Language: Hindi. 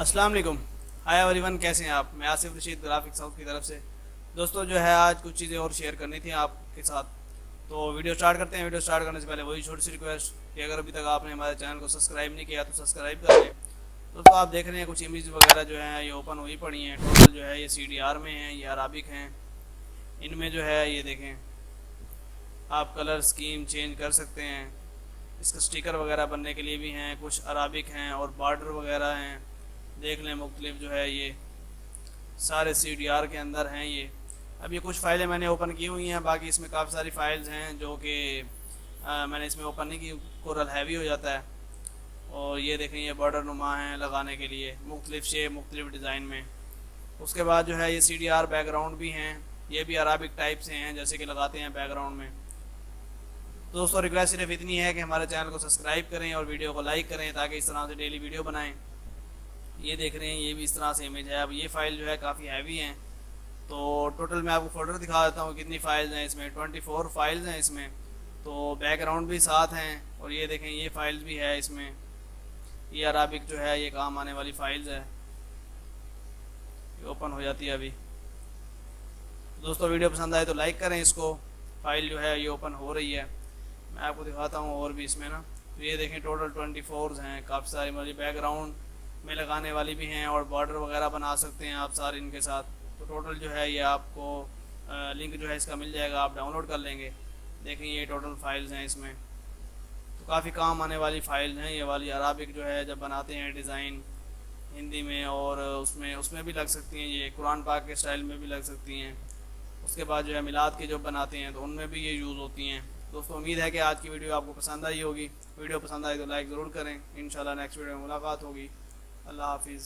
अस्सलाम वालेकुम। हाय एवरीवन, कैसे हैं आप? मैं आसिफ रशीद ग्राफिक्स हाउस की तरफ से। दोस्तों जो है आज कुछ चीज़ें और शेयर करनी थी आपके साथ, तो वीडियो स्टार्ट करते हैं। वीडियो स्टार्ट करने से पहले वही छोटी सी रिक्वेस्ट कि अगर अभी तक आपने हमारे चैनल को सब्सक्राइब नहीं किया तो सब्सक्राइब कर लें। दोस्तों आप देख रहे हैं कुछ इमेज वगैरह जो है ये ओपन हुई पड़ी हैं। टोटल जो है ये CDR में हैं, ये अराबिक हैं। इनमें जो है ये देखें, आप कलर स्कीम चेंज कर सकते हैं। इसका स्टिकर वगैरह बनने के लिए भी हैं, कुछ अराबिक हैं और बॉर्डर वगैरह हैं। देख लें मुख्तलिफ जो है ये सारे CDR के अंदर हैं ये। अब ये कुछ फ़ाइलें मैंने ओपन की हुई हैं, बाकी इसमें काफ़ी सारी फ़ाइल्स हैं जो कि मैंने इसमें ओपन नहीं की, कोरल हैवी हो जाता है। और ये देखें ये बॉर्डर नुमा हैं लगाने के लिए, मुख्तलिफ शेप मुख्तलिफ डिज़ाइन में। उसके बाद जो है ये CDR बैकग्राउंड भी हैं, ये भी अराबिक टाइप से हैं जैसे कि लगाते हैं बैकग्राउंड में। तो दोस्तों रिक्वेस्ट सिर्फ इतनी है कि हमारे चैनल को सब्सक्राइब करें और वीडियो को लाइक करें ताकि इस तरह से डेली वीडियो बनाएं। ये देख रहे हैं ये भी इस तरह से इमेज है। अब ये फ़ाइल जो है काफ़ी हैवी हैं, तो टोटल मैं आपको फोल्डर दिखा देता हूँ कितनी फ़ाइल्स हैं इसमें। 24 फाइल्स हैं इसमें, तो बैकग्राउंड भी साथ हैं। और ये देखें ये फ़ाइल्स भी है इसमें। ये अराबिक जो है ये काम आने वाली फ़ाइल्स है, ये ओपन हो जाती है अभी। दोस्तों वीडियो पसंद आए तो लाइक करें इसको। फ़ाइल जो है ये ओपन हो रही है, मैं आपको दिखाता हूँ और भी इसमें ना। तो ये देखें टोटल 24 हैं, काफ़ी सारी मतलब बैकग्राउंड में लगाने वाली भी हैं और बॉर्डर वगैरह बना सकते हैं आप सारे इनके साथ। तो टोटल जो है ये आपको लिंक जो है इसका मिल जाएगा, आप डाउनलोड कर लेंगे। देखें ये टोटल फाइल्स हैं इसमें, तो काफ़ी काम आने वाली फ़ाइल हैं ये वाली। अराबिक जो है जब बनाते हैं डिज़ाइन हिंदी में, और उसमें उसमें भी लग सकती हैं, ये कुरान पाक के स्टाइल में भी लग सकती हैं। उसके बाद जो है मिलाद के जो बनाते हैं तो उनमें भी ये यूज़ होती हैं। दोस्तों उम्मीद है कि आज की वीडियो आपको पसंद आई होगी। वीडियो पसंद आई तो लाइक ज़रूर करें। इंशाल्लाह नेक्स्ट वीडियो में मुलाकात होगी। अल्लाह हाफिज़।